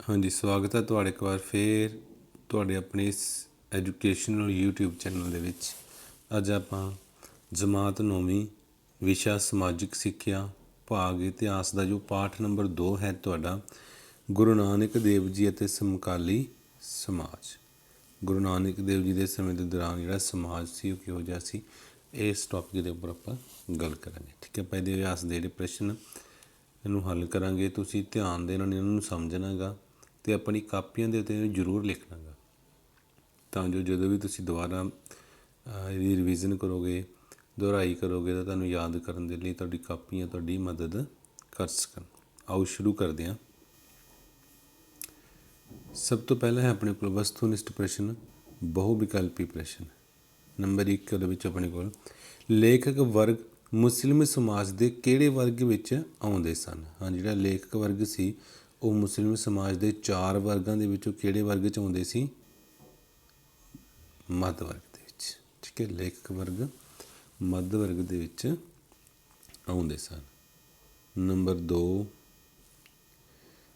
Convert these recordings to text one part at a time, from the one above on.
हाँ जी, स्वागत है ਤੁਹਾਡਾ ਇੱਕ ਵਾਰ ਫੇਰ ਤੁਹਾਡੇ ਆਪਣੇ ਇਸ ਐਜੂਕੇਸ਼ਨਲ YouTube ਚੈਨਲ ਦੇ ਵਿੱਚ। ਅੱਜ ਆਪਾਂ ਜਮਾਤ 9ਵੀਂ ਵਿਸ਼ਾ ਸਮਾਜਿਕ ਸਿੱਖਿਆ ਭਾਗ ਇਤਿਹਾਸ ਦਾ ਜੋ ਪਾਠ ਨੰਬਰ 2 ਹੈ ਤੁਹਾਡਾ, ਗੁਰੂ ਨਾਨਕ ਦੇਵ ਜੀ ਅਤੇ ਸਮਕਾਲੀ ਸਮਾਜ। ਗੁਰੂ ਨਾਨਕ ਦੇਵ ਜੀ ਦੇ ਸਮੇਂ ਦੇ ਦੌਰਾਨ ਜਿਹੜਾ ਸਮਾਜ ਸੀ ਉਹ ਕਿਹੋ ਜਿਹਾ ਸੀ, ਇਸ ਟੌਪਿਕ ਦੇ ਉੱਪਰ ਆਪਾਂ ਗੱਲ ਕਰਾਂਗੇ। ਠੀਕ ਹੈ, ਆਪਾਂ ਇਹਦੇ ਅਭਿਆਸ ਦੇ ਜਿਹੜੇ ਪ੍ਰਸ਼ਨ ਇਹਨੂੰ ਹੱਲ ਕਰਾਂਗੇ। ਤੁਸੀਂ ਧਿਆਨ ਦੇ ਨਾਲ ਇਹਨਾਂ ਨੂੰ ਸਮਝਣਾ ਗਾ ਅਤੇ ਆਪਣੀ ਕਾਪੀਆਂ ਦੇ ਉੱਤੇ ਇਹਨੂੰ ਜ਼ਰੂਰ ਲਿਖਣਾ ਗਾ, ਤਾਂ ਜੋ ਜਦੋਂ ਵੀ ਤੁਸੀਂ ਦੁਬਾਰਾ ਇਹਦੀ ਰਿਵੀਜ਼ਨ ਕਰੋਗੇ, ਦੁਹਰਾਈ ਕਰੋਗੇ ਤਾਂ ਤੁਹਾਨੂੰ ਯਾਦ ਕਰਨ ਦੇ ਲਈ ਤੁਹਾਡੀ ਕਾਪੀਆਂ ਤੁਹਾਡੀ ਮਦਦ ਕਰ ਸਕਣ। ਆਓ ਸ਼ੁਰੂ ਕਰਦੇ ਹਾਂ। ਸਭ ਤੋਂ ਪਹਿਲਾਂ ਹੈ ਆਪਣੇ ਕੋਲ ਵਸਤੂਨਿਸ਼ਟ ਪ੍ਰਸ਼ਨ, ਬਹੁ ਵਿਕਲਪੀ ਪ੍ਰਸ਼ਨ। ਨੰਬਰ 1 ਉਹਦੇ ਵਿੱਚ ਆਪਣੇ ਕੋਲ ਲੇਖਕ ਵਰਗ ਮੁਸਲਿਮ ਸਮਾਜ ਦੇ ਕਿਹੜੇ ਵਰਗ ਵਿੱਚ ਆਉਂਦੇ ਸਨ। ਹਾਂ, ਜਿਹੜਾ ਲੇਖਕ ਵਰਗ ਸੀ ਉਹ ਮੁਸਲਿਮ ਸਮਾਜ ਦੇ 4 ਵਰਗਾਂ ਦੇ ਵਿੱਚੋਂ ਕਿਹੜੇ ਵਰਗ 'ਚ ਆਉਂਦੇ ਸੀ? ਮੱਧ ਵਰਗ ਦੇ ਵਿੱਚ। ਠੀਕ ਹੈ, ਲੇਖਕ ਵਰਗ ਮੱਧ ਵਰਗ ਦੇ ਵਿੱਚ ਆਉਂਦੇ ਸਨ। ਨੰਬਰ 2,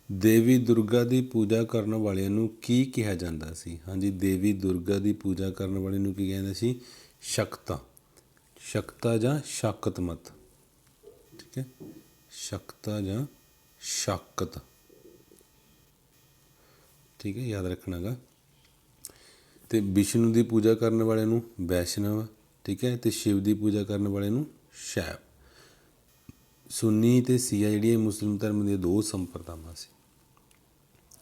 ਦੇਵੀ ਦੁਰਗਾ ਦੀ ਪੂਜਾ ਕਰਨ ਵਾਲਿਆਂ ਨੂੰ ਕੀ ਕਿਹਾ ਜਾਂਦਾ ਸੀ? ਹਾਂਜੀ, ਦੇਵੀ ਦੁਰਗਾ ਦੀ ਪੂਜਾ ਕਰਨ ਵਾਲੇ ਨੂੰ ਕੀ ਕਹਿੰਦੇ ਸੀ? ਸ਼ਕਤਾ। ਸ਼ਕਤਾ ਜਾਂ ਸ਼ਾਕਤਮਤ। ਠੀਕ ਹੈ, ਸ਼ਕਤਾ ਜਾਂ ਸ਼ਾਕਤ। ਠੀਕ ਹੈ, ਯਾਦ ਰੱਖਣਾ ਗਾ। ਅਤੇ ਵਿਸ਼ਨੂੰ ਦੀ ਪੂਜਾ ਕਰਨ ਵਾਲਿਆਂ ਨੂੰ ਵੈਸ਼ਨਵ। ਠੀਕ ਹੈ, ਅਤੇ ਸ਼ਿਵ ਦੀ ਪੂਜਾ ਕਰਨ ਵਾਲਿਆਂ ਨੂੰ ਸ਼ੈਵ। ਸੁੰਨੀ ਅਤੇ ਸੀਆ ਜਿਹੜੀਆਂ ਮੁਸਲਿਮ ਧਰਮ ਦੀਆਂ 2 ਸੰਪਰਦਾਵਾਂ ਸੀ।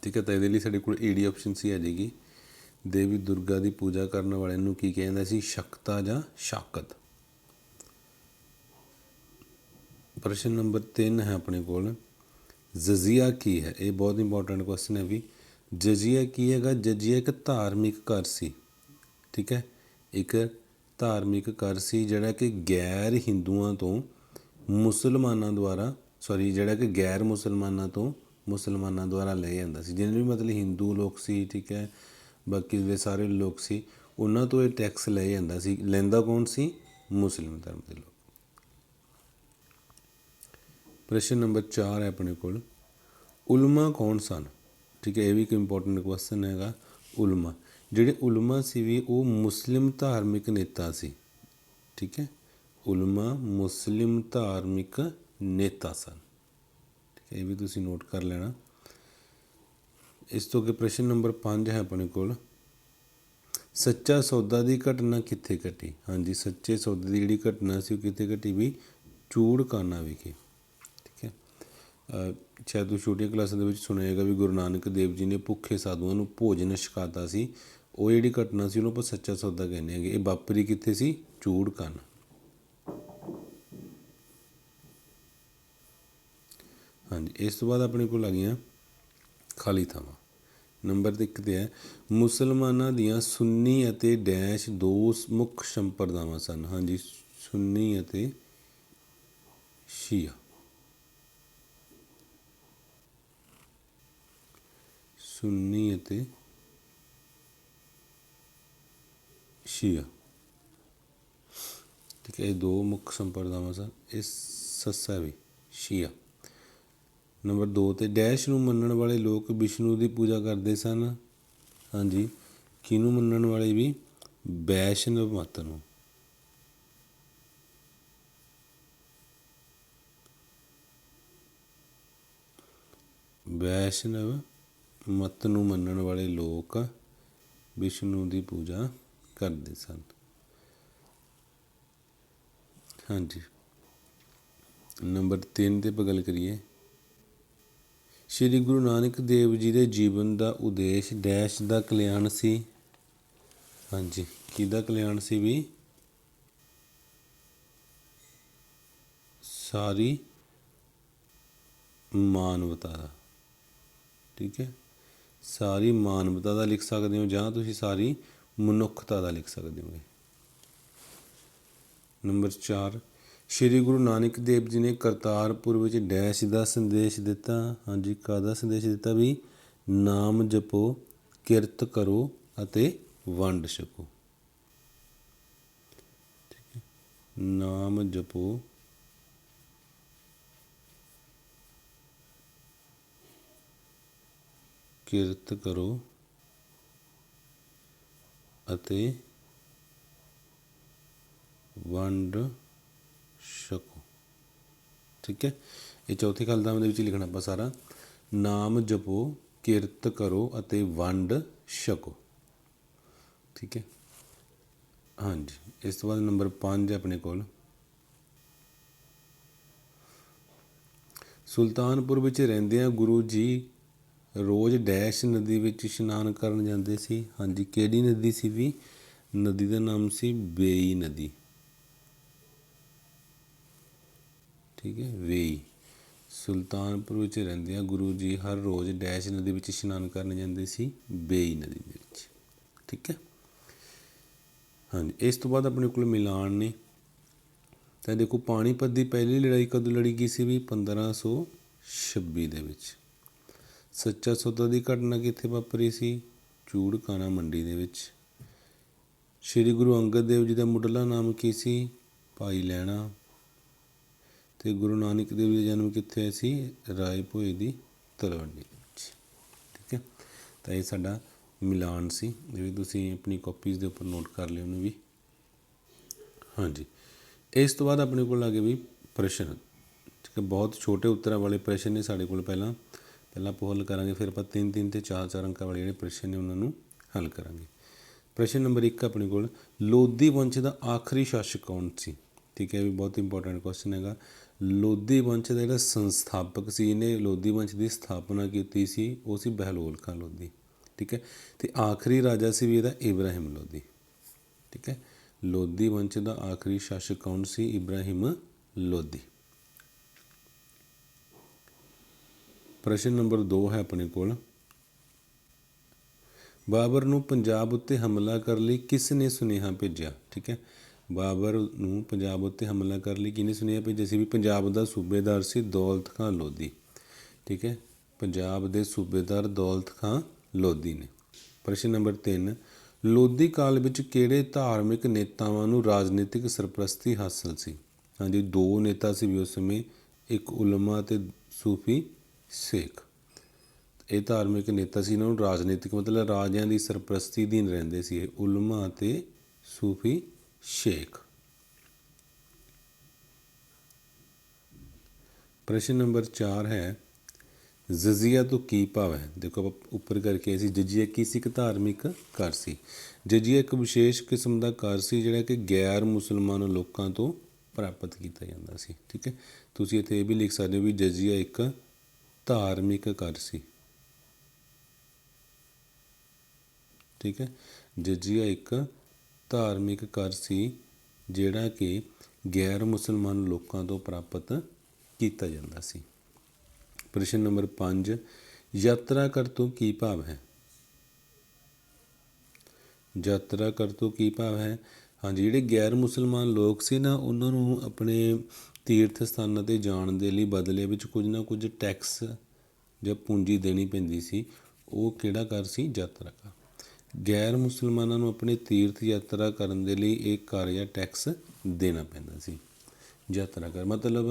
ਠੀਕ ਹੈ, ਤਾਂ ਇਹਦੇ ਲਈ ਸਾਡੇ ਕੋਲ ਏਡੀ ਆਪਸ਼ਨ ਸੀ ਆ ਜਾਏਗੀ। ਦੇਵੀ ਦੁਰਗਾ ਦੀ ਪੂਜਾ ਕਰਨ ਵਾਲਿਆਂ ਨੂੰ ਕੀ ਕਹਿੰਦਾ ਸੀ? ਸ਼ਕਤਾ ਜਾਂ ਸ਼ਾਕਤ। ਪ੍ਰਸ਼ਨ ਨੰਬਰ 3 ਹੈ ਆਪਣੇ ਕੋਲ, ਜਜ਼ੀਆ ਕੀ ਹੈ? ਇਹ ਬਹੁਤ ਇੰਪੋਰਟੈਂਟ ਕੁਐਸਚਨ ਹੈ ਵੀ। ਜਜ਼ੀਆ ਕੀ ਹੈਗਾ? ਜਜ਼ੀਆ ਇੱਕ ਧਾਰਮਿਕ ਕਰ ਸੀ। ਠੀਕ ਹੈ, ਇੱਕ ਧਾਰਮਿਕ ਕਰ ਸੀ ਜਿਹੜਾ ਕਿ ਗੈਰ ਹਿੰਦੂਆਂ ਤੋਂ ਮੁਸਲਮਾਨਾਂ ਦੁਆਰਾ ਜਿਹੜਾ ਕਿ ਗੈਰ ਮੁਸਲਮਾਨਾਂ ਤੋਂ ਮੁਸਲਮਾਨਾਂ ਦੁਆਰਾ ਲਿਆ ਜਾਂਦਾ ਸੀ। ਜਿੰਨੇ ਵੀ ਮਤਲਬ ਹਿੰਦੂ ਲੋਕ ਸੀ, ਠੀਕ ਹੈ, ਬਾਕੀ ਦੇ ਸਾਰੇ ਲੋਕ ਸੀ, ਉਹਨਾਂ ਤੋਂ ਇਹ ਟੈਕਸ ਲਿਆ ਜਾਂਦਾ ਸੀ। ਲੈਂਦਾ ਕੌਣ ਸੀ? ਮੁਸਲਿਮ ਧਰਮ ਦੇ ਲੋਕ। ਪ੍ਰਸ਼ਨ ਨੰਬਰ 4 ਹੈ ਆਪਣੇ ਕੋਲ, ਉਲਮਾ ਕੌਣ ਸਨ? ਠੀਕ ਹੈ, ਇਹ ਵੀ ਇੱਕ ਇੰਪੋਰਟੈਂਟ ਕੁਐਸਚਨ ਹੈਗਾ। ਉਲਮਾ, ਜਿਹੜੇ ਉਲਮਾ ਸੀ ਵੀ ਉਹ ਮੁਸਲਿਮ ਧਾਰਮਿਕ ਨੇਤਾ ਸੀ। ਠੀਕ ਹੈ, ਉਲਮਾ ਮੁਸਲਿਮ ਧਾਰਮਿਕ ਨੇਤਾ ਸਨ। ਠੀਕ ਹੈ, ਇਹ ਵੀ ਤੁਸੀਂ ਨੋਟ ਕਰ ਲੈਣਾ। ਇਸ ਤੋਂ ਅੱਗੇ ਪ੍ਰਸ਼ਨ ਨੰਬਰ 5 ਹੈ ਆਪਣੇ ਕੋਲ, ਸੱਚਾ ਸੌਦਾ ਦੀ ਘਟਨਾ ਕਿੱਥੇ ਘਟੀ? ਹਾਂਜੀ, ਸੱਚੇ ਸੌਦੇ ਦੀ ਜਿਹੜੀ ਘਟਨਾ ਸੀ ਉਹ ਕਿੱਥੇ ਘਟੀ ਵੀ? ਚੂੜਕਾਨਾ ਵਿਖੇ। ਠੀਕ ਹੈ, ਸ਼ਾਇਦ ਤੁਸੀਂ ਛੋਟੀਆਂ ਕਲਾਸਾਂ ਦੇ ਵਿੱਚ ਸੁਣਿਆ ਹੈਗਾ ਵੀ ਗੁਰੂ ਨਾਨਕ ਦੇਵ ਜੀ ਨੇ ਭੁੱਖੇ ਸਾਧੂਆਂ ਨੂੰ ਭੋਜਨ ਛਕਾਤਾ ਸੀ। ਉਹ ਜਿਹੜੀ ਘਟਨਾ ਸੀ ਉਹਨੂੰ ਆਪਾਂ ਸੱਚਾ ਸੌਦਾ ਕਹਿੰਦੇ ਹੈਗੇ। ਇਹ ਵਾਪਰੀ ਕਿੱਥੇ ਸੀ? ਚੂੜਕਾਨਾ। ਹਾਂਜੀ, ਇਸ ਤੋਂ ਬਾਅਦ ਆਪਣੇ ਕੋਲ ਆ ਗਈਆਂ ਖਾਲੀ ਥਾਵਾਂ। ਨੰਬਰ 1 'ਤੇ ਹੈ, ਮੁਸਲਮਾਨਾਂ ਦੀਆਂ ਸੁੰਨੀ ਅਤੇ ਡੈਸ਼ 2 ਮੁੱਖ ਸੰਪਰਦਾਵਾਂ ਸਨ। ਹਾਂਜੀ, ਸੁੰਨੀ ਅਤੇ ਸ਼ੀਆ। ਸੁੰਨੀ ਅਤੇ ਸ਼ੀਆ। ਠੀਕ ਹੈ, ਇਹ 2 ਮੁੱਖ ਸੰਪਰਦਾਵਾਂ ਸਨ। ਇਹ ਸੱਸਾ ਵੀ ਸ਼ੀਆ। ਨੰਬਰ 2 'ਤੇ ਡੈਸ਼ ਨੂੰ ਮੰਨਣ ਵਾਲੇ ਲੋਕ ਵਿਸ਼ਨੂੰ ਦੀ ਪੂਜਾ ਕਰਦੇ ਸਨ। ਹਾਂਜੀ, ਕਿਹਨੂੰ ਮੰਨਣ ਵਾਲੇ ਵੀ? ਵੈਸ਼ਨਵ ਮਤ ਨੂੰ। ਵੈਸ਼ਨਵ ਮਤ ਨੂੰ ਮੰਨਣ ਵਾਲੇ ਲੋਕ ਵਿਸ਼ਨੂੰ ਦੀ ਪੂਜਾ ਕਰਦੇ ਸਨ। ਹਾਂਜੀ, ਨੰਬਰ 3 'ਤੇ ਆਪਾਂ ਗੱਲ ਕਰੀਏ, ਸ਼੍ਰੀ ਗੁਰੂ ਨਾਨਕ ਦੇਵ ਜੀ ਦੇ ਜੀਵਨ ਦਾ ਉਦੇਸ਼ ਡੈਸ਼ ਦਾ ਕਲਿਆਣ ਸੀ। ਹਾਂਜੀ, ਕਿਹਦਾ ਕਲਿਆਣ ਸੀ ਵੀ? ਸਾਰੀ ਮਾਨਵਤਾ ਦਾ। ਠੀਕ ਹੈ, ਸਾਰੀ ਮਾਨਵਤਾ ਦਾ ਲਿਖ ਸਕਦੇ ਹੋ ਜਾਂ ਤੁਸੀਂ ਸਾਰੀ ਮਨੁੱਖਤਾ ਦਾ ਲਿਖ ਸਕਦੇ ਹੋ। ਨੰਬਰ 4, ਸ਼੍ਰੀ ਗੁਰੂ ਨਾਨਕ ਦੇਵ ਜੀ ਨੇ ਕਰਤਾਰਪੁਰ ਵਿੱਚ ਡੈਸ਼ ਦਾ ਸੰਦੇਸ਼ ਦਿੱਤਾ। ਹਾਂਜੀ, ਕਾਹਦਾ ਸੰਦੇਸ਼ ਦਿੱਤਾ ਵੀ? ਨਾਮ ਜਪੋ, ਕਿਰਤ ਕਰੋ ਅਤੇ ਵੰਡ ਛਕੋ। ਠੀਕ ਹੈ, ਨਾਮ ਜਪੋ, ਕਿਰਤ ਕਰੋ ਅਤੇ ਵੰਡ ਛਕੋ। ਠੀਕ ਹੈ, ਇਹ ਚੌਥੀ ਗੱਲ ਦਾ ਉਹਦੇ ਵਿੱਚ ਲਿਖਣਾ ਆਪਾਂ ਸਾਰਾ, ਨਾਮ ਜਪੋ, ਕਿਰਤ ਕਰੋ ਅਤੇ ਵੰਡ ਛਕੋ। ਠੀਕ ਹੈ, ਹਾਂਜੀ। ਇਸ ਤੋਂ ਬਾਅਦ ਨੰਬਰ 5 ਆਪਣੇ ਕੋਲ, ਸੁਲਤਾਨਪੁਰ ਵਿੱਚ ਰਹਿੰਦਿਆਂ ਗੁਰੂ ਜੀ ਰੋਜ਼ ਡੈਸ਼ ਨਦੀ ਵਿੱਚ ਇਸ਼ਨਾਨ ਕਰਨ ਜਾਂਦੇ ਸੀ। ਹਾਂਜੀ, ਕਿਹੜੀ ਨਦੀ ਸੀ ਵੀ? ਨਦੀ ਦਾ ਨਾਮ ਸੀ ਵੇਈ ਨਦੀ। ਠੀਕ ਹੈ, ਵੇਈ। ਸੁਲਤਾਨਪੁਰ ਵਿੱਚ ਰਹਿੰਦਿਆਂ ਗੁਰੂ ਜੀ ਹਰ ਰੋਜ਼ ਡੈਸ਼ ਨਦੀ ਵਿੱਚ ਇਸ਼ਨਾਨ ਕਰਨ ਜਾਂਦੇ ਸੀ, ਵੇਈ ਨਦੀ ਦੇ ਵਿੱਚ। ਠੀਕ ਹੈ, ਹਾਂਜੀ। ਇਸ ਤੋਂ ਬਾਅਦ ਆਪਣੇ ਕੋਲ ਮਿਲਾਨ ਨੇ। ਤਾਂ ਦੇਖੋ, ਪਾਣੀਪਤ ਦੀ ਪਹਿਲੀ ਲੜਾਈ ਕਦੋਂ ਲੜੀ ਗਈ ਸੀ ਵੀ? 1526 ਦੇ ਵਿੱਚ। ਸੱਚਾ ਸੌਦਾ ਦੀ ਘਟਨਾ ਕਿੱਥੇ ਵਾਪਰੀ ਸੀ? ਚੂੜਕਾਣਾ ਮੰਡੀ ਦੇ ਵਿੱਚ। ਸ਼੍ਰੀ ਗੁਰੂ ਅੰਗਦ ਦੇਵ ਜੀ ਦਾ ਮੁੱਢਲਾ ਨਾਮ ਕੀ ਸੀ? ਭਾਈ ਲਹਿਣਾ। ਅਤੇ ਗੁਰੂ ਨਾਨਕ ਦੇਵ ਜੀ ਦਾ ਜਨਮ ਕਿੱਥੇ ਹੋਇਆ ਸੀ? ਰਾਏ ਭੋਏ ਦੀ ਤਲਵੰਡੀ ਵਿੱਚ। ਠੀਕ ਹੈ, ਤਾਂ ਇਹ ਸਾਡਾ ਮਿਲਾਨ ਸੀ, ਇਹ ਵੀ ਤੁਸੀਂ ਆਪਣੀ ਕਾਪੀਜ਼ ਦੇ ਉੱਪਰ ਨੋਟ ਕਰ ਲਿਓ ਉਹਨੂੰ ਵੀ। ਹਾਂਜੀ, ਇਸ ਤੋਂ ਬਾਅਦ ਆਪਣੇ ਕੋਲ ਆ ਗਏ ਵੀ ਪ੍ਰਸ਼ਨ। ਠੀਕ ਹੈ, ਬਹੁਤ ਛੋਟੇ ਉੱਤਰਾਂ ਵਾਲੇ ਪ੍ਰਸ਼ਨ ਨੇ ਸਾਡੇ ਕੋਲ। ਪਹਿਲਾਂ ਆਪਾਂ ਹੱਲ ਕਰਾਂਗੇ, ਫਿਰ ਆਪਾਂ 3-3 ਅਤੇ 4-4 ਅੰਕਾਂ ਵਾਲੇ ਜਿਹੜੇ ਪ੍ਰਸ਼ਨ ਨੇ ਉਹਨਾਂ ਨੂੰ ਹੱਲ ਕਰਾਂਗੇ। ਪ੍ਰਸ਼ਨ ਨੰਬਰ 1 ਆਪਣੇ ਕੋਲ, ਲੋਧੀ ਵੰਸ਼ ਦਾ ਆਖਰੀ ਸ਼ਾਸਕ ਕੌਣ ਸੀ? ਠੀਕ ਹੈ, ਵੀ ਬਹੁਤ ਇੰਪੋਰਟੈਂਟ ਕੁਐਸਚਨ ਹੈਗਾ। ਲੋਧੀ ਵੰਸ਼ ਦਾ ਜਿਹੜਾ ਸੰਸਥਾਪਕ ਸੀ, ਇਹਨੇ ਲੋਧੀ ਵੰਸ਼ ਦੀ ਸਥਾਪਨਾ ਕੀਤੀ ਸੀ, ਉਹ ਸੀ ਬਹਿਲੋਲ ਖਾਂ ਲੋਧੀ। ਠੀਕ ਹੈ, ਅਤੇ ਆਖਰੀ ਰਾਜਾ ਸੀ ਵੀ ਇਹਦਾ ਇਬਰਾਹਿਮ ਲੋਧੀ। ਠੀਕ ਹੈ, ਲੋਧੀ ਵੰਸ਼ ਦਾ ਆਖਰੀ ਸ਼ਾਸਕ ਕੌਣ ਸੀ? ਇਬਰਾਹਿਮ ਲੋਧੀ। ਪ੍ਰਸ਼ਨ ਨੰਬਰ 2 ਹੈ ਆਪਣੇ ਕੋਲ, ਬਾਬਰ ਨੂੰ ਪੰਜਾਬ ਉੱਤੇ ਹਮਲਾ ਕਰਨ ਲਈ ਕਿਸ ਨੇ ਸੁਨੇਹਾ ਭੇਜਿਆ? ਠੀਕ ਹੈ, ਬਾਬਰ ਨੂੰ ਪੰਜਾਬ ਉੱਤੇ ਹਮਲਾ ਕਰਨ ਲਈ ਕਿਹਨੇ ਸੁਨੇਹਾ ਭੇਜਿਆ ਸੀ ਵੀ? ਪੰਜਾਬ ਦਾ ਸੂਬੇਦਾਰ ਸੀ ਦੌਲਤ ਖਾਂ ਲੋਧੀ। ਠੀਕ ਹੈ, ਪੰਜਾਬ ਦੇ ਸੂਬੇਦਾਰ ਦੌਲਤ ਖਾਂ ਲੋਧੀ ਨੇ। ਪ੍ਰਸ਼ਨ ਨੰਬਰ 3, ਲੋਧੀ ਕਾਲ ਵਿੱਚ ਕਿਹੜੇ ਧਾਰਮਿਕ ਨੇਤਾਵਾਂ ਨੂੰ ਰਾਜਨੀਤਿਕ ਸਰਪ੍ਰਸਤੀ ਹਾਸਲ ਸੀ? ਹਾਂਜੀ, 2 ਨੇਤਾ ਸੀ ਵੀ ਉਸ ਸਮੇਂ, ਇੱਕ ਉਲਮਾ ਅਤੇ ਸੂਫੀ ਸ਼ੇਖ। ਇਹ ਧਾਰਮਿਕ ਨੇਤਾ ਸੀ, ਇਹਨਾਂ ਨੂੰ ਰਾਜਨੀਤਿਕ ਮਤਲਬ ਰਾਜਿਆਂ ਦੀ ਸਰਪ੍ਰਸਤੀ ਅਧੀਨ ਰਹਿੰਦੇ ਸੀ ਇਹ, ਉਲਮਾ ਅਤੇ ਸੂਫੀ ਸ਼ੇਖ। ਪ੍ਰਸ਼ਨ ਨੰਬਰ 4 ਹੈ, ਜਜ਼ੀਆ ਤੋਂ ਕੀ ਭਾਵ ਹੈ? ਦੇਖੋ, ਆਪਾਂ ਉੱਪਰ ਕਰਕੇ ਸੀ ਜਜ਼ੀਆ ਕੀ ਸੀ? ਇੱਕ ਧਾਰਮਿਕ ਕਰ ਸੀ। ਜਜ਼ੀਆ ਇੱਕ ਵਿਸ਼ੇਸ਼ ਕਿਸਮ ਦਾ ਕਰ ਸੀ ਜਿਹੜਾ ਕਿ ਗੈਰ ਮੁਸਲਮਾਨ ਲੋਕਾਂ ਤੋਂ ਪ੍ਰਾਪਤ ਕੀਤਾ ਜਾਂਦਾ ਸੀ। ਠੀਕ ਹੈ, ਤੁਸੀਂ ਇੱਥੇ ਇਹ ਵੀ ਲਿਖ ਸਕਦੇ ਹੋ ਵੀ ਜਜ਼ੀਆ ਇੱਕ ਧਾਰਮਿਕ ਕਰ ਸੀ। ਠੀਕ ਹੈ, ਜਜ਼ੀਆ ਇੱਕ ਧਾਰਮਿਕ ਕਰ ਸੀ ਜਿਹੜਾ ਕਿ ਗੈਰ ਮੁਸਲਮਾਨ ਲੋਕਾਂ ਤੋਂ ਪ੍ਰਾਪਤ ਕੀਤਾ ਜਾਂਦਾ ਸੀ। ਪ੍ਰਸ਼ਨ ਨੰਬਰ 5, ਯਾਤਰਾ ਕਰ ਤੋਂ ਕੀ ਭਾਵ ਹੈ? ਯਾਤਰਾ ਕਰ ਤੋਂ ਕੀ ਭਾਵ ਹੈ? ਹਾਂਜੀ, ਜਿਹੜੇ ਗੈਰ ਮੁਸਲਮਾਨ ਲੋਕ ਸੀ ਨਾ, ਉਹਨਾਂ ਨੂੰ ਆਪਣੇ ਤੀਰਥ ਸਥਾਨਾਂ 'ਤੇ ਜਾਣ ਦੇ ਲਈ ਬਦਲੇ ਵਿੱਚ ਕੁਝ ਨਾ ਕੁਝ ਟੈਕਸ ਜਾਂ ਪੂੰਜੀ ਦੇਣੀ ਪੈਂਦੀ ਸੀ। ਉਹ ਕਿਹੜਾ ਕਰ ਸੀ? ਯਾਤਰਾ ਕਰ। ਗੈਰ ਮੁਸਲਮਾਨਾਂ ਨੂੰ ਆਪਣੇ ਤੀਰਥ ਯਾਤਰਾ ਕਰਨ ਦੇ ਲਈ ਇਹ ਕਰ ਜਾਂ ਟੈਕਸ ਦੇਣਾ ਪੈਂਦਾ ਸੀ। ਯਾਤਰਾ ਕਰ ਮਤਲਬ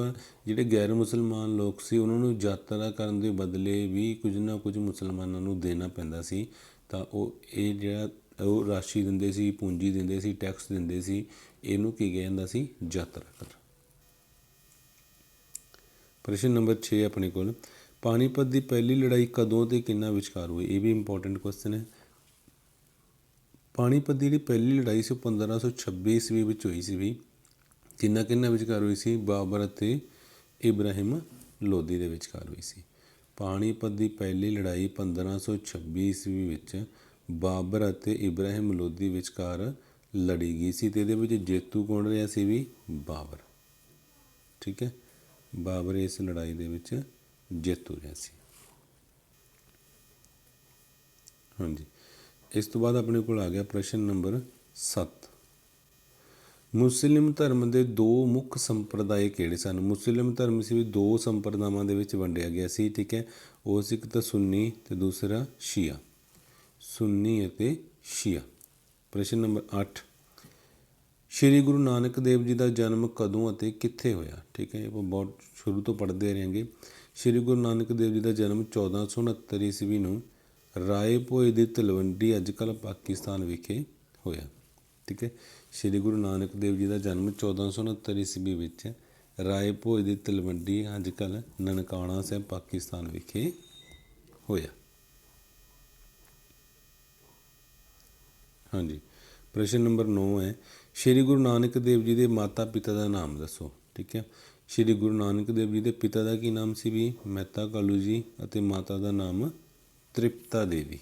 ਜਿਹੜੇ ਗੈਰ ਮੁਸਲਮਾਨ ਲੋਕ ਸੀ ਉਹਨਾਂ ਨੂੰ ਯਾਤਰਾ ਕਰਨ ਦੇ ਬਦਲੇ ਵੀ ਕੁਝ ਨਾ ਕੁਝ ਮੁਸਲਮਾਨਾਂ ਨੂੰ ਦੇਣਾ ਪੈਂਦਾ ਸੀ। ਤਾਂ ਉਹ ਇਹ ਜਿਹੜਾ ਉਹ ਰਾਸ਼ੀ ਦਿੰਦੇ ਸੀ, ਪੂੰਜੀ ਦਿੰਦੇ ਸੀ, ਟੈਕਸ ਦਿੰਦੇ ਸੀ, ਇਹਨੂੰ ਕੀ ਕਿਹਾ ਜਾਂਦਾ ਸੀ? ਯਾਤਰਾ ਕਰ। ਪ੍ਰਸ਼ਨ ਨੰਬਰ 6 ਆਪਣੇ ਕੋਲ, ਪਾਣੀਪਤ ਦੀ ਪਹਿਲੀ ਲੜਾਈ ਕਦੋਂ ਅਤੇ ਕਿਹਨਾਂ ਵਿਚਕਾਰ ਹੋਈ? ਇਹ ਵੀ ਇੰਪੋਰਟੈਂਟ ਕੁਐਸਚਨ ਹੈ। ਪਾਣੀਪਤ ਦੀ ਜਿਹੜੀ ਪਹਿਲੀ ਲੜਾਈ ਸੀ ਉਹ 1526 ਈਸਵੀ ਵਿੱਚ ਹੋਈ ਸੀ ਵੀ। ਕਿਹਨਾਂ ਵਿਚਕਾਰ ਹੋਈ ਸੀ? ਬਾਬਰ ਅਤੇ ਇਬਰਾਹਿਮ ਲੋਧੀ ਦੇ ਵਿਚਕਾਰ ਹੋਈ ਸੀ। ਪਾਣੀਪਤ ਦੀ ਪਹਿਲੀ ਲੜਾਈ 1526 ਈਸਵੀ ਵਿੱਚ ਬਾਬਰ ਅਤੇ ਇਬਰਾਹਿਮ ਲੋਧੀ ਵਿਚਕਾਰ ਲੜੀ ਗਈ ਸੀ ਅਤੇ ਇਹਦੇ ਵਿੱਚ ਜੇਤੂ ਕੌਣ ਰਿਹਾ ਸੀ ਵੀ? ਬਾਬਰ। ਠੀਕ ਹੈ, ਬਾਬਰ ਇਸ ਲੜਾਈ ਦੇ ਵਿੱਚ ਜੇਤੂ ਰਿਹਾ ਸੀ। ਹਾਂਜੀ, ਇਸ ਤੋਂ ਬਾਅਦ ਆਪਣੇ ਕੋਲ ਆ ਗਿਆ ਪ੍ਰਸ਼ਨ ਨੰਬਰ 7, ਮੁਸਲਿਮ ਧਰਮ ਦੇ 2 ਮੁੱਖ ਸੰਪਰਦਾਇ ਕਿਹੜੇ ਸਨ? ਮੁਸਲਿਮ ਧਰਮ ਸੀ ਵੀ 2 ਸੰਪਰਦਾਵਾਂ ਦੇ ਵਿੱਚ ਵੰਡਿਆ ਗਿਆ ਸੀ। ਠੀਕ ਹੈ, ਉਹ ਸੀ ਇੱਕ ਤਾਂ ਸੁੰਨੀ ਅਤੇ ਦੂਸਰਾ ਸ਼ੀਆ। ਸੁੰਨੀ ਅਤੇ ਸ਼ੀਆ। ਪ੍ਰਸ਼ਨ ਨੰਬਰ 8, ਸ਼੍ਰੀ ਗੁਰੂ ਨਾਨਕ ਦੇਵ ਜੀ ਦਾ ਜਨਮ ਕਦੋਂ ਅਤੇ ਕਿੱਥੇ ਹੋਇਆ? ਠੀਕ ਹੈ, ਆਪਾਂ ਬਹੁਤ ਸ਼ੁਰੂ ਤੋਂ ਪੜ੍ਹਦੇ ਰਹੇਂਗੇ। ਸ਼੍ਰੀ ਗੁਰੂ ਨਾਨਕ ਦੇਵ ਜੀ ਦਾ ਜਨਮ 1469 ਈਸਵੀ ਨੂੰ ਰਾਏ ਭੋਏ ਦੀ ਤਲਵੰਡੀ ਅੱਜ ਕੱਲ੍ਹ ਪਾਕਿਸਤਾਨ ਵਿਖੇ ਹੋਇਆ। ਠੀਕ ਹੈ, ਸ਼੍ਰੀ ਗੁਰੂ ਨਾਨਕ ਦੇਵ ਜੀ ਦਾ ਜਨਮ 1469 ਈਸਵੀ ਵਿੱਚ ਰਾਏ ਭੋਏ ਦੀ ਤਲਵੰਡੀ ਅੱਜ ਕੱਲ੍ਹ ਨਨਕਾਣਾ ਸਾਹਿਬ ਪਾਕਿਸਤਾਨ ਵਿਖੇ ਹੋਇਆ। ਹਾਂਜੀ, ਪ੍ਰਸ਼ਨ ਨੰਬਰ 9 ਹੈ, ਸ਼੍ਰੀ ਗੁਰੂ ਨਾਨਕ ਦੇਵ ਜੀ ਦੇ ਮਾਤਾ ਪਿਤਾ ਦਾ ਨਾਮ ਦੱਸੋ। ਠੀਕ ਹੈ, ਸ਼੍ਰੀ ਗੁਰੂ ਨਾਨਕ ਦੇਵ ਜੀ ਦੇ ਪਿਤਾ ਦਾ ਕੀ ਨਾਮ ਸੀ ਵੀ? ਮਹਿਤਾ ਕਾਲੂ ਜੀ, ਅਤੇ ਮਾਤਾ ਦਾ ਨਾਮ ਤ੍ਰਿਪਤਾ ਦੇਵੀ।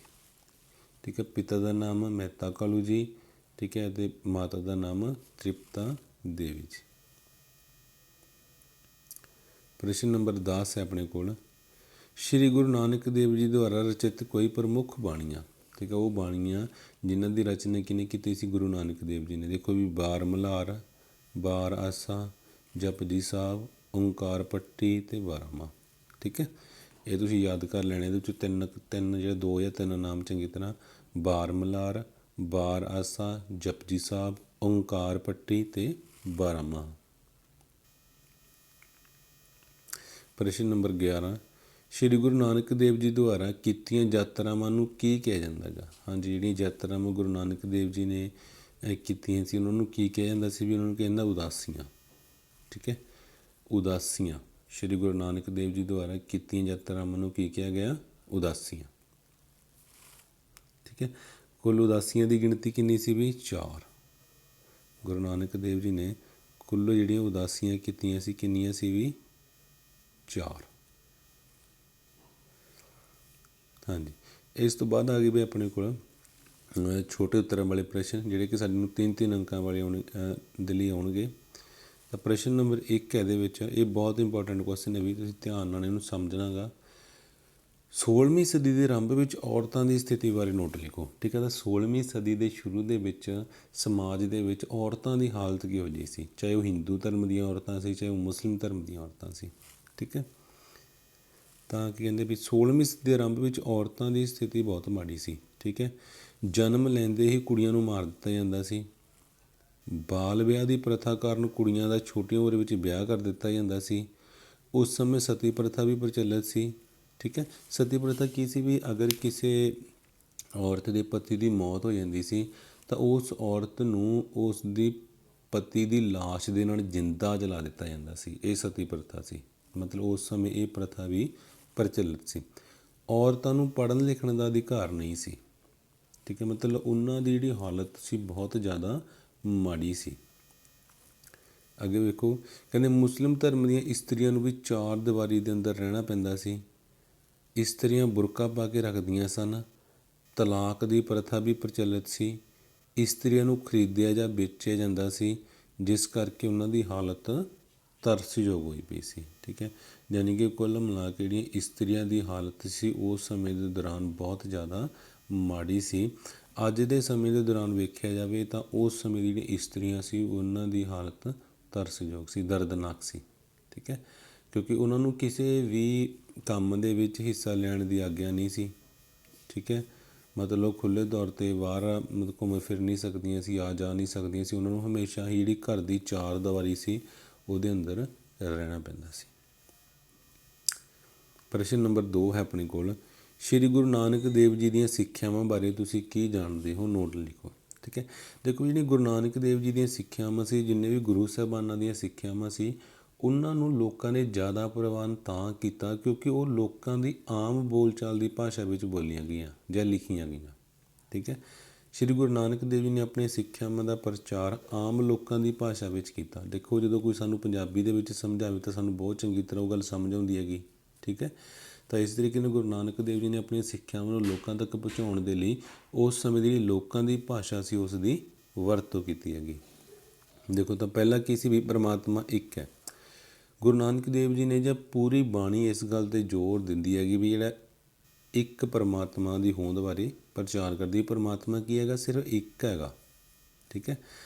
ਠੀਕ ਹੈ, ਪਿਤਾ ਦਾ ਨਾਮ ਮਹਿਤਾ ਕਾਲੂ ਜੀ, ਠੀਕ ਹੈ, ਅਤੇ ਮਾਤਾ ਦਾ ਨਾਮ ਤ੍ਰਿਪਤਾ ਦੇਵੀ ਜੀ। ਪ੍ਰਸ਼ਨ ਨੰਬਰ 10 ਹੈ ਆਪਣੇ ਕੋਲ, ਸ਼੍ਰੀ ਗੁਰੂ ਨਾਨਕ ਦੇਵ ਜੀ ਦੁਆਰਾ ਰਚਿਤ ਕੋਈ ਪ੍ਰਮੁੱਖ ਬਾਣੀਆਂ। ਠੀਕ ਹੈ, ਉਹ ਬਾਣੀਆਂ ਜਿਨ੍ਹਾਂ ਦੀ ਰਚਨਾ ਕਿਹਨੇ ਕੀਤੀ ਸੀ? ਗੁਰੂ ਨਾਨਕ ਦੇਵ ਜੀ ਨੇ। ਦੇਖੋ ਵੀ ਬਾਰ ਮਲਹਾਰ, ਬਾਰ ਆਸਾ, ਜਪਜੀ ਸਾਹਿਬ, ਓਂਕਾਰ ਪੱਟੀ ਅਤੇ ਬਾਰਾਂਮਾਹ। ਠੀਕ ਹੈ, ਇਹ ਤੁਸੀਂ ਯਾਦ ਕਰ ਲੈਣੇ। ਇਹਦੇ ਵਿੱਚੋਂ ਤਿੰਨ ਜਿਹੜੇ 2 ਜਾਂ 3 ਨਾਮ ਚੰਗੀ ਤਰ੍ਹਾਂ, ਬਾਰ ਮਲਹਾਰ, ਬਾਰ ਆਸਾ, ਜਪਜੀ ਸਾਹਿਬ, ਓਂਕਾਰ ਪੱਟੀ ਅਤੇ ਬਾਰਾਂਮਾਹ। ਪ੍ਰਸ਼ਨ ਨੰਬਰ 11, ਸ਼੍ਰੀ ਗੁਰੂ ਨਾਨਕ ਦੇਵ ਜੀ ਦੁਆਰਾ ਕੀਤੀਆਂ ਯਾਤਰਾਵਾਂ ਨੂੰ ਕੀ ਕਿਹਾ ਜਾਂਦਾ ਗਾ? ਹਾਂਜੀ, ਜਿਹੜੀਆਂ ਯਾਤਰਾਵਾਂ ਗੁਰੂ ਨਾਨਕ ਦੇਵ ਜੀ ਨੇ ਕੀਤੀਆਂ ਸੀ ਉਹਨਾਂ ਨੂੰ ਕੀ ਕਿਹਾ ਜਾਂਦਾ ਸੀ? ਵੀ ਉਹਨਾਂ ਨੂੰ ਕਹਿੰਦਾ ਉਦਾਸੀਆਂ। ਠੀਕ ਹੈ, ਉਦਾਸੀਆਂ। ਸ਼੍ਰੀ ਗੁਰੂ ਨਾਨਕ ਦੇਵ ਜੀ ਦੁਆਰਾ ਕੀਤੀਆਂ ਯਾਤਰਾਵਾਂ ਨੂੰ ਕੀ ਕਿਹਾ ਗਿਆ? ਉਦਾਸੀਆਂ। ਠੀਕ ਹੈ, ਕੁੱਲ ਉਦਾਸੀਆਂ ਦੀ ਗਿਣਤੀ ਕਿੰਨੀ ਸੀ ਵੀ? 4। ਗੁਰੂ ਨਾਨਕ ਦੇਵ ਜੀ ਨੇ ਕੁੱਲ ਜਿਹੜੀਆਂ ਉਦਾਸੀਆਂ ਕੀਤੀਆਂ ਸੀ ਕਿੰਨੀਆਂ ਸੀ ਵੀ? 4। ਹਾਂਜੀ, ਇਸ ਤੋਂ ਬਾਅਦ ਆ ਗਏ ਵੀ ਆਪਣੇ ਕੋਲ ਛੋਟੇ ਉੱਤਰਾਂ ਵਾਲੇ ਪ੍ਰਸ਼ਨ, ਜਿਹੜੇ ਕਿ ਸਾਨੂੰ 3-3 ਅੰਕਾਂ ਵਾਲੇ ਦੇ ਲਈ ਆਉਣਗੇ। ਤਾਂ ਪ੍ਰਸ਼ਨ ਨੰਬਰ 1 ਇਹਦੇ ਵਿੱਚ, ਇਹ ਬਹੁਤ ਇੰਪੋਰਟੈਂਟ ਕੁਐਸਚਨ ਹੈ ਵੀ, ਤੁਸੀਂ ਧਿਆਨ ਨਾਲ ਇਹਨੂੰ ਸਮਝਣਾ ਗਾ। 16ਵੀਂ ਸਦੀ ਦੇ ਆਰੰਭ ਵਿੱਚ ਔਰਤਾਂ ਦੀ ਸਥਿਤੀ ਬਾਰੇ ਨੋਟ ਲਿਖੋ। ਠੀਕ ਹੈ, ਤਾਂ 16ਵੀਂ ਸਦੀ ਦੇ ਸ਼ੁਰੂ ਦੇ ਵਿੱਚ ਸਮਾਜ ਦੇ ਵਿੱਚ ਔਰਤਾਂ ਦੀ ਹਾਲਤ ਕਿਹੋ ਜਿਹੀ ਸੀ? ਚਾਹੇ ਉਹ ਹਿੰਦੂ ਧਰਮ ਦੀਆਂ ਔਰਤਾਂ ਸੀ, ਚਾਹੇ ਉਹ ਮੁਸਲਿਮ ਧਰਮ ਦੀਆਂ ਔਰਤਾਂ ਸੀ। ਠੀਕ ਹੈ, ਤਾਂ ਕੀ ਕਹਿੰਦੇ ਵੀ 16ਵੀਂ ਸਦੀ ਦੇ ਆਰੰਭ ਵਿੱਚ ਔਰਤਾਂ ਦੀ ਸਥਿਤੀ ਬਹੁਤ ਮਾੜੀ ਸੀ। ਠੀਕ ਹੈ, ਜਨਮ ਲੈਂਦੇ ਹੀ ਕੁੜੀਆਂ ਨੂੰ ਮਾਰ ਦਿੱਤਾ ਜਾਂਦਾ ਸੀ। ਬਾਲ ਵਿਆਹ ਦੀ ਪ੍ਰਥਾ ਕਾਰਨ ਕੁੜੀਆਂ ਦਾ ਛੋਟੀ ਉਮਰ ਵਿੱਚ ਵਿਆਹ ਕਰ ਦਿੱਤਾ ਜਾਂਦਾ ਸੀ। ਉਸ ਸਮੇਂ ਸਤੀ ਪ੍ਰਥਾ ਵੀ ਪ੍ਰਚਲਿਤ ਸੀ। ਠੀਕ ਹੈ, ਸਤੀ ਪ੍ਰਥਾ ਕੀ ਸੀ ਵੀ, ਅਗਰ ਕਿਸੇ ਔਰਤ ਦੇ ਪਤੀ ਦੀ ਮੌਤ ਹੋ ਜਾਂਦੀ ਸੀ ਤਾਂ ਉਸ ਔਰਤ ਨੂੰ ਉਸ ਦੀ ਪਤੀ ਦੀ ਲਾਸ਼ ਦੇ ਨਾਲ ਜਿੰਦਾ ਜਲਾ ਦਿੱਤਾ ਜਾਂਦਾ ਸੀ। ਇਹ ਸਤੀ ਪ੍ਰਥਾ ਸੀ। ਮਤਲਬ ਉਸ ਸਮੇਂ ਇਹ ਪ੍ਰਥਾ ਵੀ ਪ੍ਰਚਲਿਤ ਸੀ। ਔਰਤਾਂ ਨੂੰ ਪੜ੍ਹਨ ਲਿਖਣ ਦਾ ਅਧਿਕਾਰ ਨਹੀਂ ਸੀ। ਠੀਕ ਹੈ, ਮਤਲਬ ਉਹਨਾਂ ਦੀ ਜਿਹੜੀ ਹਾਲਤ ਸੀ ਬਹੁਤ ਜ਼ਿਆਦਾ ਮਾੜੀ ਸੀ। ਅੱਗੇ ਵੇਖੋ, ਕਹਿੰਦੇ ਮੁਸਲਿਮ ਧਰਮ ਦੀਆਂ ਇਸਤਰੀਆਂ ਨੂੰ ਵੀ 4 ਦੀਵਾਰੀ ਦੇ ਅੰਦਰ ਰਹਿਣਾ ਪੈਂਦਾ ਸੀ। ਇਸਤਰੀਆਂ ਬੁਰਕਾ ਪਾ ਕੇ ਰੱਖਦੀਆਂ ਸਨ। ਤਲਾਕ ਦੀ ਪ੍ਰਥਾ ਵੀ ਪ੍ਰਚਲਿਤ ਸੀ। ਇਸਤਰੀਆਂ ਨੂੰ ਖਰੀਦਿਆ ਜਾਂ ਵੇਚਿਆ ਜਾਂਦਾ ਸੀ, ਜਿਸ ਕਰਕੇ ਉਹਨਾਂ ਦੀ ਹਾਲਤ ਤਰਸਯੋਗ ਹੋਈ ਪਈ ਸੀ। ਠੀਕ ਹੈ, ਯਾਨੀ ਕਿ ਕੁੱਲ ਮਿਲਾ ਕੇ ਜਿਹੜੀਆਂ ਇਸਤਰੀਆਂ ਦੀ ਹਾਲਤ ਸੀ ਉਸ ਸਮੇਂ ਦੇ ਦੌਰਾਨ ਬਹੁਤ ਜ਼ਿਆਦਾ ਮਾੜੀ ਸੀ। ਅੱਜ ਦੇ ਸਮੇਂ ਦੇ ਦੌਰਾਨ ਵੇਖਿਆ ਜਾਵੇ ਤਾਂ ਉਸ ਸਮੇਂ ਦੀ ਜਿਹੜੀਆਂ ਇਸਤਰੀਆਂ ਸੀ ਉਹਨਾਂ ਦੀ ਹਾਲਤ ਤਰਸਯੋਗ ਸੀ, ਦਰਦਨਾਕ ਸੀ। ਠੀਕ ਹੈ, ਕਿਉਂਕਿ ਉਹਨਾਂ ਨੂੰ ਕਿਸੇ ਵੀ ਕੰਮ ਦੇ ਵਿੱਚ ਹਿੱਸਾ ਲੈਣ ਦੀ ਆਗਿਆ ਨਹੀਂ ਸੀ। ਠੀਕ ਹੈ, ਮਤਲਬ ਖੁੱਲ੍ਹੇ ਤੌਰ 'ਤੇ ਬਾਹਰ ਮਤਲਬ ਘੁੰਮ ਫਿਰ ਨਹੀਂ ਸਕਦੀਆਂ ਸੀ, ਆ ਜਾ ਨਹੀਂ ਸਕਦੀਆਂ ਸੀ। ਉਹਨਾਂ ਨੂੰ ਹਮੇਸ਼ਾ ਹੀ ਜਿਹੜੀ ਘਰ ਦੀ 4 ਦੀਵਾਰੀ ਸੀ ਉਹਦੇ ਅੰਦਰ ਰਹਿਣਾ ਪੈਂਦਾ ਸੀ। ਪ੍ਰਸ਼ਨ ਨੰਬਰ 2 ਹੈ ਆਪਣੇ ਕੋਲ, ਸ਼੍ਰੀ ਗੁਰੂ ਨਾਨਕ ਦੇਵ ਜੀ ਦੀਆਂ ਸਿੱਖਿਆਵਾਂ ਬਾਰੇ ਤੁਸੀਂ ਕੀ ਜਾਣਦੇ ਹੋ? ਨੋਟ ਲਿਖੋ। ਠੀਕ ਹੈ, ਦੇਖੋ ਜਿਹੜੀ ਗੁਰੂ ਨਾਨਕ ਦੇਵ ਜੀ ਦੀਆਂ ਸਿੱਖਿਆਵਾਂ ਸੀ, ਜਿੰਨੇ ਵੀ ਗੁਰੂ ਸਾਹਿਬਾਨਾਂ ਦੀਆਂ ਸਿੱਖਿਆਵਾਂ ਸੀ, ਉਹਨਾਂ ਨੂੰ ਲੋਕਾਂ ਨੇ ਜ਼ਿਆਦਾ ਪ੍ਰਵਾਨ ਤਾਂ ਕੀਤਾ ਕਿਉਂਕਿ ਉਹ ਲੋਕਾਂ ਦੀ ਆਮ ਬੋਲਚਾਲ ਦੀ ਭਾਸ਼ਾ ਵਿੱਚ ਬੋਲੀਆਂ ਗਈਆਂ ਜਾਂ ਲਿਖੀਆਂ ਗਈਆਂ। ਠੀਕ ਹੈ, ਸ਼੍ਰੀ ਗੁਰੂ ਨਾਨਕ ਦੇਵ ਜੀ ਨੇ ਆਪਣੀਆਂ ਸਿੱਖਿਆਵਾਂ ਦਾ ਪ੍ਰਚਾਰ ਆਮ ਲੋਕਾਂ ਦੀ ਭਾਸ਼ਾ ਵਿੱਚ ਕੀਤਾ। ਦੇਖੋ, ਜਦੋਂ ਕੋਈ ਸਾਨੂੰ ਪੰਜਾਬੀ ਦੇ ਵਿੱਚ ਸਮਝਾਵੇ ਤਾਂ ਸਾਨੂੰ ਬਹੁਤ ਚੰਗੀ ਤਰ੍ਹਾਂ ਉਹ ਗੱਲ ਸਮਝ ਆਉਂਦੀ ਹੈਗੀ। ਠੀਕ ਹੈ, ਤਾਂ ਇਸ ਤਰੀਕੇ ਨਾਲ ਗੁਰੂ ਨਾਨਕ ਦੇਵ ਜੀ ਨੇ ਆਪਣੀਆਂ ਸਿੱਖਿਆਵਾਂ ਨੂੰ ਲੋਕਾਂ ਤੱਕ ਪਹੁੰਚਾਉਣ ਦੇ ਲਈ ਉਸ ਸਮੇਂ ਦੀ ਜਿਹੜੀ ਲੋਕਾਂ ਦੀ ਭਾਸ਼ਾ ਸੀ ਉਸ ਦੀ ਵਰਤੋਂ ਕੀਤੀ ਹੈਗੀ। ਦੇਖੋ, ਤਾਂ ਪਹਿਲਾਂ ਕੀ ਸੀ ਵੀ ਪਰਮਾਤਮਾ ਇੱਕ ਹੈ। ਗੁਰੂ ਨਾਨਕ ਦੇਵ ਜੀ ਨੇ ਜਾਂ ਪੂਰੀ ਬਾਣੀ ਇਸ ਗੱਲ 'ਤੇ ਜ਼ੋਰ ਦਿੰਦੀ ਹੈਗੀ ਵੀ ਜਿਹੜਾ ਇੱਕ ਪਰਮਾਤਮਾ ਦੀ ਹੋਂਦ ਬਾਰੇ ਪ੍ਰਚਾਰ ਕਰਦੀ। ਪਰਮਾਤਮਾ ਕੀ ਹੈਗਾ? ਸਿਰਫ ਇੱਕ ਹੈਗਾ। ਠੀਕ ਹੈ,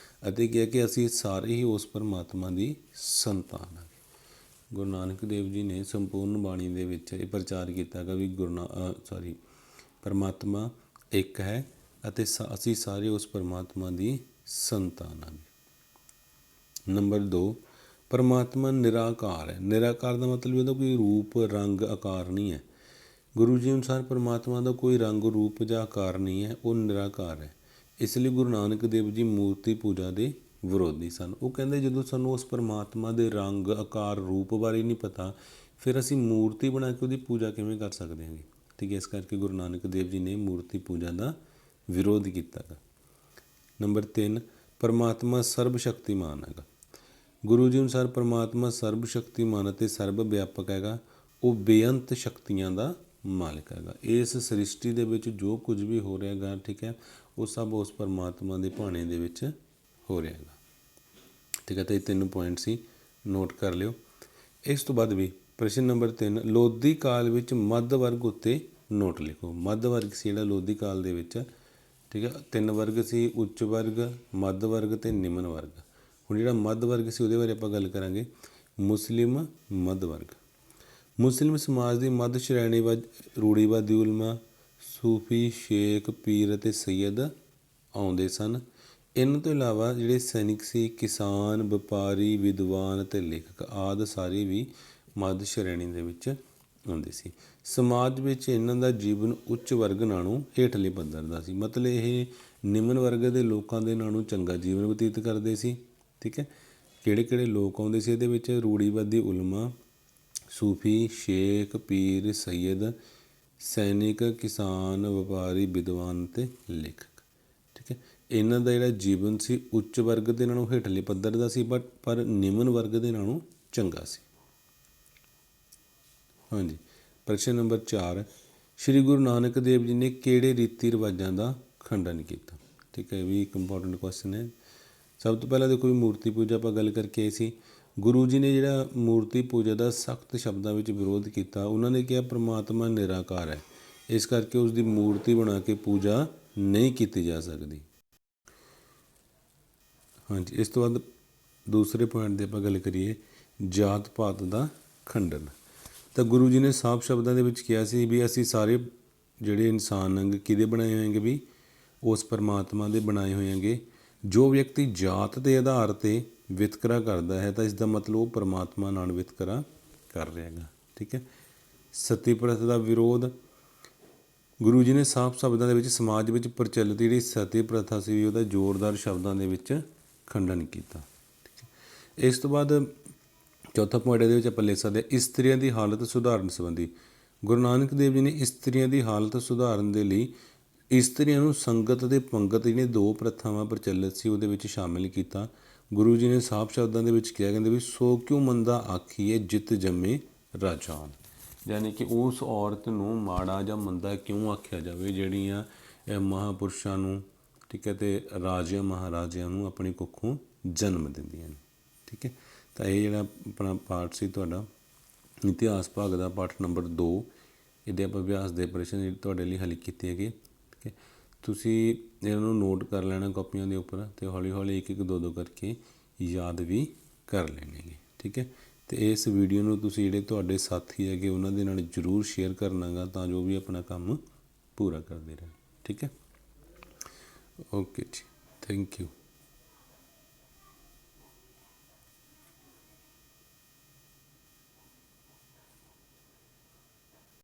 ਅਤੇ ਕਿਹਾ ਕਿ ਅਸੀਂ ਸਾਰੇ ਹੀ ਉਸ ਪਰਮਾਤਮਾ ਦੀ ਸੰਤਾਨ ਹਾਂ। ਗੁਰੂ ਨਾਨਕ ਦੇਵ ਜੀ ਨੇ ਸੰਪੂਰਨ ਬਾਣੀ ਦੇ ਵਿੱਚ ਇਹ ਪ੍ਰਚਾਰ ਕੀਤਾ ਹੈਗਾ ਵੀ ਪਰਮਾਤਮਾ ਇੱਕ ਹੈ ਅਤੇ ਅਸੀਂ ਸਾਰੇ ਉਸ ਪਰਮਾਤਮਾ ਦੀ ਸੰਤਾਨ ਹਾਂ। ਨੰਬਰ 2, ਪਰਮਾਤਮਾ ਨਿਰਾਕਾਰ ਹੈ। ਨਿਰਾਕਾਰ ਦਾ ਮਤਲਬ ਇਹਦਾ ਕੋਈ ਰੂਪ, ਰੰਗ, ਆਕਾਰ ਨਹੀਂ ਹੈ। ਗੁਰੂ ਜੀ ਅਨੁਸਾਰ ਪਰਮਾਤਮਾ ਦਾ ਕੋਈ ਰੰਗ ਰੂਪ ਜਾਂ ਆਕਾਰ ਨਹੀਂ ਹੈ, ਉਹ ਨਿਰਾਕਾਰ ਹੈ। ਇਸ ਲਈ ਗੁਰੂ ਨਾਨਕ ਦੇਵ ਜੀ ਮੂਰਤੀ ਪੂਜਾ ਦੇ ਵਿਰੋਧੀ ਸਨ। ਉਹ ਕਹਿੰਦੇ ਜਦੋਂ ਸਾਨੂੰ ਉਸ ਪਰਮਾਤਮਾ ਦੇ ਰੰਗ ਆਕਾਰ ਰੂਪ ਬਾਰੇ ਨਹੀਂ ਪਤਾ, ਫਿਰ ਅਸੀਂ ਮੂਰਤੀ ਬਣਾ ਕੇ ਉਹਦੀ ਪੂਜਾ ਕਿਵੇਂ ਕਰ ਸਕਦੇ ਹਾਂ। ਠੀਕ ਹੈ, ਇਸ ਕਰਕੇ ਗੁਰੂ ਨਾਨਕ ਦੇਵ ਜੀ ਨੇ ਮੂਰਤੀ ਪੂਜਾ ਦਾ ਵਿਰੋਧ ਕੀਤਾ ਗਾ। ਨੰਬਰ 3, ਪਰਮਾਤਮਾ ਸਰਬ ਸ਼ਕਤੀਮਾਨ ਹੈਗਾ। ਗੁਰੂ ਜੀ ਅਨੁਸਾਰ ਪਰਮਾਤਮਾ ਸਰਬ ਸ਼ਕਤੀਮਾਨ ਅਤੇ ਸਰਬ ਵਿਆਪਕ ਹੈਗਾ। ਉਹ ਬੇਅੰਤ ਸ਼ਕਤੀਆਂ ਦਾ ਮਾਲਕ ਹੈਗਾ। ਇਸ ਸ੍ਰਿਸ਼ਟੀ ਦੇ ਵਿੱਚ ਜੋ ਕੁਝ ਵੀ ਹੋ ਰਿਹਾ ਹੈਗਾ, ਠੀਕ ਹੈ, ਉਹ ਸਭ ਉਸ ਪਰਮਾਤਮਾ ਦੇ ਭਾਣੇ ਦੇ ਵਿੱਚ ਹੋ ਰਿਹਾ ਹੈਗਾ। ਠੀਕ ਹੈ, ਤਾਂ ਇਹ 3 ਪੁਆਇੰਟ ਸੀ, ਨੋਟ ਕਰ ਲਿਓ। ਇਸ ਤੋਂ ਬਾਅਦ ਵੀ ਪ੍ਰਸ਼ਨ ਨੰਬਰ 3, ਲੋਧੀ ਕਾਲ ਵਿੱਚ ਮੱਧ ਵਰਗ ਉੱਤੇ ਨੋਟ ਲਿਖੋ। ਮੱਧ ਵਰਗ ਸੀ ਜਿਹੜਾ ਲੋਧੀ ਕਾਲ ਦੇ ਵਿੱਚ, ਠੀਕ ਹੈ, 3 ਵਰਗ ਸੀ, ਉੱਚ ਵਰਗ, ਮੱਧ ਵਰਗ ਅਤੇ ਨਿਮਨ ਵਰਗ। ਹੁਣ ਜਿਹੜਾ ਮੱਧ ਵਰਗ ਸੀ ਉਹਦੇ ਬਾਰੇ ਆਪਾਂ ਗੱਲ ਕਰਾਂਗੇ। ਮੁਸਲਿਮ ਮੱਧ ਵਰਗ। ਮੁਸਲਿਮ ਸਮਾਜ ਦੀ ਮੱਧ ਸ਼੍ਰੇਣੀ ਵਜ ਰੂੜੀਵਾਦੀ ਉਲਮਾ, ਸੂਫੀ, ਸ਼ੇਖ, ਪੀਰ ਅਤੇ ਸੈਯਦ ਆਉਂਦੇ ਸਨ। ਇਹਨਾਂ ਤੋਂ ਇਲਾਵਾ ਜਿਹੜੇ ਸੈਨਿਕ ਸੀ, ਕਿਸਾਨ, ਵਪਾਰੀ, ਵਿਦਵਾਨ ਅਤੇ ਲੇਖਕ ਆਦਿ ਸਾਰੇ ਵੀ ਮੱਧ ਸ਼੍ਰੇਣੀ ਦੇ ਵਿੱਚ ਆਉਂਦੇ ਸੀ। ਸਮਾਜ ਵਿੱਚ ਇਹਨਾਂ ਦਾ ਜੀਵਨ ਉੱਚ ਵਰਗ ਨਾਲੋਂ ਹੇਠਲੇ ਪੱਧਰ ਦਾ ਸੀ। ਮਤਲਬ ਇਹ ਨਿਮਨ ਵਰਗ ਦੇ ਲੋਕਾਂ ਦੇ ਨਾਲੋਂ ਚੰਗਾ ਜੀਵਨ ਬਤੀਤ ਕਰਦੇ ਸੀ। ਠੀਕ ਹੈ, ਕਿਹੜੇ ਕਿਹੜੇ ਲੋਕ ਆਉਂਦੇ ਸੀ ਇਹਦੇ ਵਿੱਚ? ਰੂੜੀਵਾਦੀ ਉਲਮਾ, ਸੂਫੀ, ਸ਼ੇਖ, ਪੀਰ, ਸੈਯਦ, ਸੈਨਿਕ, ਕਿਸਾਨ, ਵਪਾਰੀ, ਵਿਦਵਾਨ ਅਤੇ ਲੇਖਕ। ਠੀਕ ਹੈ, ਇਹਨਾਂ ਦਾ ਜਿਹੜਾ ਜੀਵਨ ਸੀ ਉੱਚ ਵਰਗ ਦੇ ਨਾਲੋਂ ਹੇਠਲੇ ਪੱਧਰ ਦਾ ਸੀ, ਪਰ ਨਿਮਨ ਵਰਗ ਦੇ ਨਾਲੋਂ ਚੰਗਾ ਸੀ। ਹਾਂਜੀ, ਪ੍ਰਸ਼ਨ ਨੰਬਰ 4, ਸ਼੍ਰੀ ਗੁਰੂ ਨਾਨਕ ਦੇਵ ਜੀ ਨੇ ਕਿਹੜੇ ਰੀਤੀ ਰਿਵਾਜ਼ਾਂ ਦਾ ਖੰਡਨ ਕੀਤਾ? ਠੀਕ ਹੈ, ਇਹ ਵੀ ਇੱਕ ਇੰਪੋਰਟੈਂਟ ਕੁਐਸਚਨ ਹੈ। ਸਭ ਤੋਂ ਪਹਿਲਾਂ ਦੇਖੋ ਵੀ ਮੂਰਤੀ ਪੂਜਾ ਆਪਾਂ ਗੱਲ ਕਰਕੇ ਆਏ ਸੀ। ਗੁਰੂ ਜੀ ਨੇ ਜਿਹੜਾ ਮੂਰਤੀ ਪੂਜਾ ਦਾ ਸਖਤ ਸ਼ਬਦਾਂ ਵਿੱਚ ਵਿਰੋਧ ਕੀਤਾ। ਉਹਨਾਂ ਨੇ ਕਿਹਾ ਪਰਮਾਤਮਾ ਨਿਰਾਕਾਰ ਹੈ, ਇਸ ਕਰਕੇ ਉਸ ਦੀ ਮੂਰਤੀ ਬਣਾ ਕੇ ਪੂਜਾ ਨਹੀਂ ਕੀਤੀ ਜਾ ਸਕਦੀ। ਹਾਂਜੀ, ਇਸ ਤੋਂ ਬਾਅਦ ਦੂਸਰੇ ਪੁਆਇੰਟ 'ਤੇ ਆਪਾਂ ਗੱਲ ਕਰੀਏ, ਜਾਤ ਪਾਤ ਦਾ ਖੰਡਨ। ਤਾਂ ਗੁਰੂ ਜੀ ਨੇ ਸਾਫ਼ ਸ਼ਬਦਾਂ ਦੇ ਵਿੱਚ ਕਿਹਾ ਸੀ ਵੀ ਅਸੀਂ ਸਾਰੇ ਜਿਹੜੇ ਇਨਸਾਨ ਹੈਗੇ ਕਿਹਦੇ ਬਣਾਏ ਹੋਏਗੇ? ਵੀ ਉਸ ਪਰਮਾਤਮਾ ਦੇ ਬਣਾਏ ਹੋਏ ਹੈਗੇ। ਜੋ ਵਿਅਕਤੀ ਜਾਤ ਦੇ ਆਧਾਰ 'ਤੇ ਵਿਤਕਰਾ ਕਰਦਾ ਹੈ ਤਾਂ ਇਸ ਦਾ ਮਤਲਬ ਉਹ ਪਰਮਾਤਮਾ ਨਾਲ ਵਿਤਕਰਾ ਕਰ ਰਿਹਾ ਹੈਗਾ। ਠੀਕ ਹੈ, ਸਤੀ ਪ੍ਰਥਾ ਦਾ ਵਿਰੋਧ। ਗੁਰੂ ਜੀ ਨੇ ਸਾਫ਼ ਸ਼ਬਦਾਂ ਦੇ ਵਿੱਚ ਸਮਾਜ ਵਿੱਚ ਪ੍ਰਚਲਿਤ ਜਿਹੜੀ ਸਤੀ ਪ੍ਰਥਾ ਸੀ ਉਹਦਾ ਜ਼ੋਰਦਾਰ ਸ਼ਬਦਾਂ ਦੇ ਵਿੱਚ ਖੰਡਨ ਕੀਤਾ। ਠੀਕ ਹੈ, ਇਸ ਤੋਂ ਬਾਅਦ ਚੌਥਾ ਪੁਆਇੰਟ ਇਹਦੇ ਵਿੱਚ ਆਪਾਂ ਲਿਖ ਸਕਦੇ ਹਾਂ, ਇਸਤਰੀਆਂ ਦੀ ਹਾਲਤ ਸੁਧਾਰਨ ਸੰਬੰਧੀ। ਗੁਰੂ ਨਾਨਕ ਦੇਵ ਜੀ ਨੇ ਇਸਤਰੀਆਂ ਦੀ ਹਾਲਤ ਸੁਧਾਰਨ ਦੇ ਲਈ ਇਸਤਰੀਆਂ ਨੂੰ ਸੰਗਤ ਅਤੇ ਪੰਗਤ ਜਿਹੜੀਆਂ 2 ਪ੍ਰਥਾਵਾਂ ਪ੍ਰਚਲਿਤ ਸੀ ਉਹਦੇ ਵਿੱਚ ਸ਼ਾਮਿਲ ਕੀਤਾ। ਗੁਰੂ ਜੀ ਨੇ ਸਾਫ਼ ਸ਼ਬਦਾਂ ਦੇ ਵਿੱਚ ਕਿਹਾ, ਕਹਿੰਦੇ ਵੀ ਸੋ ਕਿਉਂ ਮੰਦਾ ਆਖੀਏ ਜਿਤ ਜੰਮੇ ਰਾਜਾਨ, ਯਾਨੀ ਕਿ ਉਸ ਔਰਤ ਨੂੰ ਮਾੜਾ ਜਾਂ ਮੰਦਾ ਕਿਉਂ ਆਖਿਆ ਜਾਵੇ ਜਿਹੜੀਆਂ ਇਹ ਮਹਾਂਪੁਰਸ਼ਾਂ ਨੂੰ, ਠੀਕ ਹੈ, ਅਤੇ ਰਾਜਿਆਂ ਮਹਾਰਾਜਿਆਂ ਨੂੰ ਆਪਣੀ ਕੁੱਖੋਂ ਜਨਮ ਦਿੰਦੀਆਂ ਨੇ। ਠੀਕ ਹੈ, ਤਾਂ ਇਹ ਜਿਹੜਾ ਆਪਣਾ ਪਾਠ ਸੀ ਤੁਹਾਡਾ ਇਤਿਹਾਸ ਭਾਗ ਦਾ ਪਾਠ ਨੰਬਰ 2, ਇਹਦੇ ਆਪਾਂ ਅਭਿਆਸ ਦੇ ਪ੍ਰਸ਼ਨ ਤੁਹਾਡੇ ਲਈ ਹੱਲ ਕੀਤੇ ਹੈਗੇ। ਠੀਕ ਹੈ, ਤੁਸੀਂ ਇਹਨਾਂ ਨੂੰ ਨੋਟ ਕਰ ਲੈਣਾ ਕਾਪੀਆਂ ਦੇ ਉੱਪਰ ਅਤੇ ਹੌਲੀ ਹੌਲੀ 1-1 2-2 ਕਰਕੇ ਯਾਦ ਵੀ ਕਰ ਲੈਣੇ ਗੇ। ਠੀਕ ਹੈ, ਅਤੇ ਇਸ ਵੀਡੀਓ ਨੂੰ ਤੁਸੀਂ ਜਿਹੜੇ ਤੁਹਾਡੇ ਸਾਥੀ ਹੈਗੇ ਉਹਨਾਂ ਦੇ ਨਾਲ ਜ਼ਰੂਰ ਸ਼ੇਅਰ ਕਰਨਾ ਗਾ ਤਾਂ ਜੋ ਵੀ ਆਪਣਾ ਕੰਮ ਪੂਰਾ ਕਰਦੇ ਰਹਿਣ। ਠੀਕ ਹੈ, ਓਕੇ ਜੀ, ਥੈਂਕ ਯੂ।